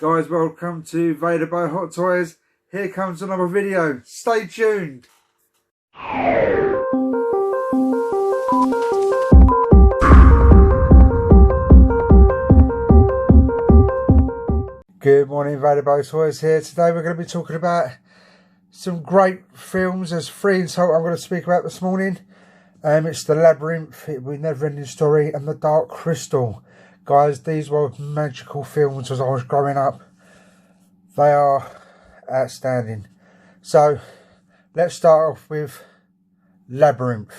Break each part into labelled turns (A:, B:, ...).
A: Guys, welcome to Vader by Hot Toys. Here comes another video. Stay tuned. Good morning, Vader by Toys here. Today we're going to be talking about some great films. There's three in total I'm going to speak about this morning. It's The Labyrinth, with Never Ending Story, and The Dark Crystal. Guys, these were magical films as I was growing up. They are outstanding. So, let's start off with Labyrinth.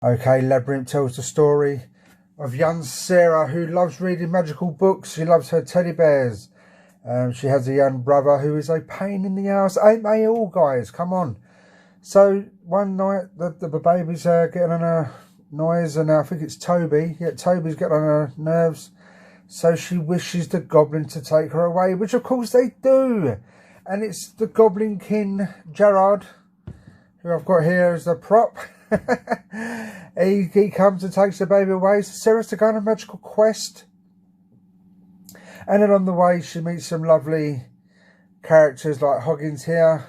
A: Okay, Labyrinth tells the story of young Sarah, who loves reading magical books. She loves her teddy bears. She has a young brother who is a pain in the ass. Ain't they all, guys? Come on. So, one night, the baby's getting on her noise, and I think it's Toby. Yeah, Toby's getting on her nerves. So she wishes the goblin to take her away, which of course they do. And it's the Goblin King, Gerard, who I've got here as the prop. he comes and takes the baby away. So Sarah's to go on a magical quest. And then on the way, she meets some lovely characters like Hoggins here,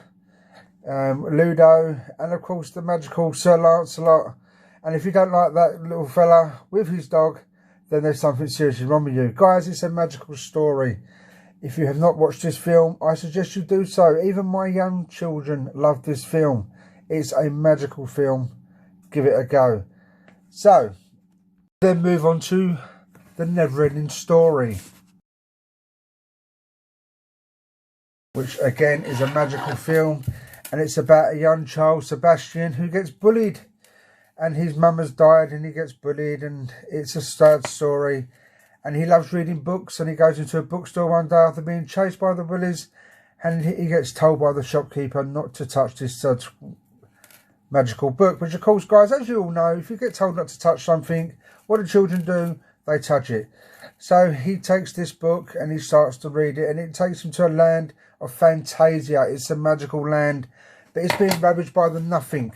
A: Ludo, and of course the magical Sir Lancelot. And if you don't like that little fella with his dog, then there's something seriously wrong with you. Guys, it's a magical story. If you have not watched this film, I suggest you do so. Even my young children love this film. It's a magical film. Give it a go. So, then move on to The Never Ending Story, which again is a magical film. And it's about a young child, Sebastian, who gets bullied. And his mum has died and he gets bullied, and it's a sad story. And he loves reading books, and he goes into a bookstore one day after being chased by the bullies, and he gets told by the shopkeeper not to touch this such magical book. Which of course, guys, as you all know, if you get told not to touch something, what do children do? They touch it. So he takes this book and he starts to read it, and it takes him to a land of Fantasia. It's a magical land, but it's being ravaged by the nothing.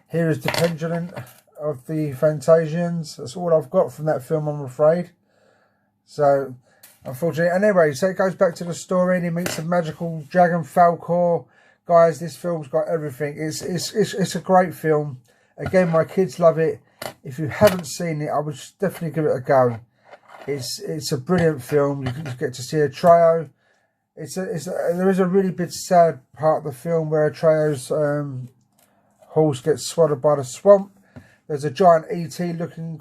A: Here is the pendulum of the Fantasians. That's all I've got from that film, I'm afraid. So, unfortunately. And anyway, so it goes back to the story, and he meets a magical dragon Falcor. Guys, this film's got everything. It's a great film. Again, my kids love it. If you haven't seen it, I would definitely give it a go. It's a brilliant film. You get to see a trio. There is a really big sad part of the film where Atreus' horse gets swallowed by the swamp. There's a giant E.T. looking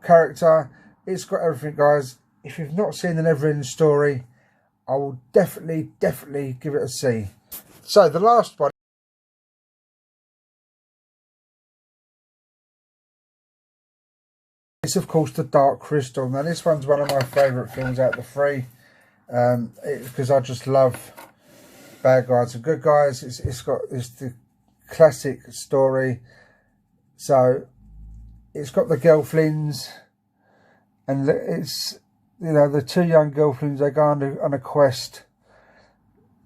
A: character. It's got everything, guys. If you've not seen The Never Ending Story, I will definitely give it a C. So the last one is of course The Dark Crystal. Now this one's one of my favourite films out of the three, because I just love bad guys and good guys. It's the classic story. So it's got the gelflings, and it's, you know, the two young gelflings. They go on a quest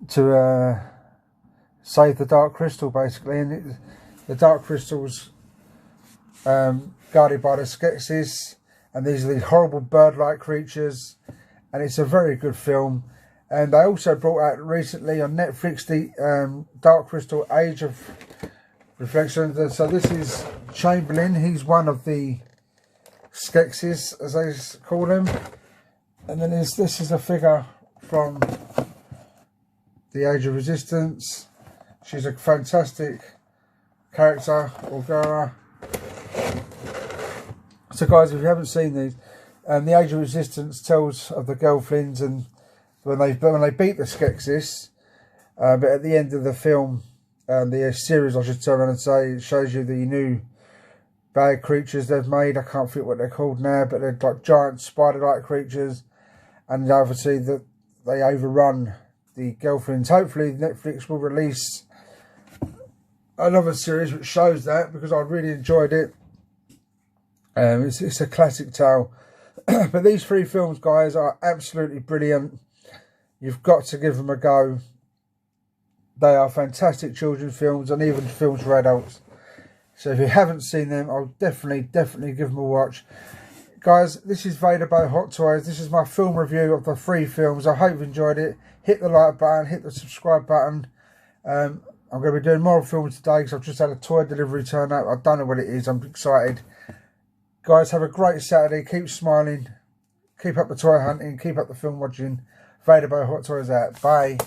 A: to save the Dark Crystal, basically, and the Dark Crystal's guarded by the Skeksis, and these are these horrible bird-like creatures, and it's a very good film. And they also brought out recently on Netflix the Dark Crystal Age of Reflection. So this is Chamberlain. He's one of the Skeksis, as they call them. And then this is a figure from the Age of Resistance. She's a fantastic character, Orgara. So guys, if you haven't seen these, the Age of Resistance tells of the gelflings and when they beat the Skeksis, but at the end of the film, the series, I should turn around and say, it shows you the new bad creatures they've made. I can't think what they're called now, but they're like giant spider-like creatures, and obviously that they overrun the gelflings. Hopefully Netflix will release another series which shows that, because I really enjoyed it. It's a classic tale. But these three films, guys, are absolutely brilliant. You've got to give them a go. They are fantastic children's films, and even films for adults. So if you haven't seen them, I'll definitely give them a watch. guys, this is Vader Bow Hot Toys. This is my film review of the 3 films. I hope you enjoyed it. Hit the like button, hit the subscribe button. I'm going to be doing more films today because I've just had a toy delivery turn up. I don't know what it is. I'm excited. Guys, have a great Saturday. Keep smiling. Keep up the toy hunting. Keep up the film watching. Vader Bow Hot Toys out. Bye.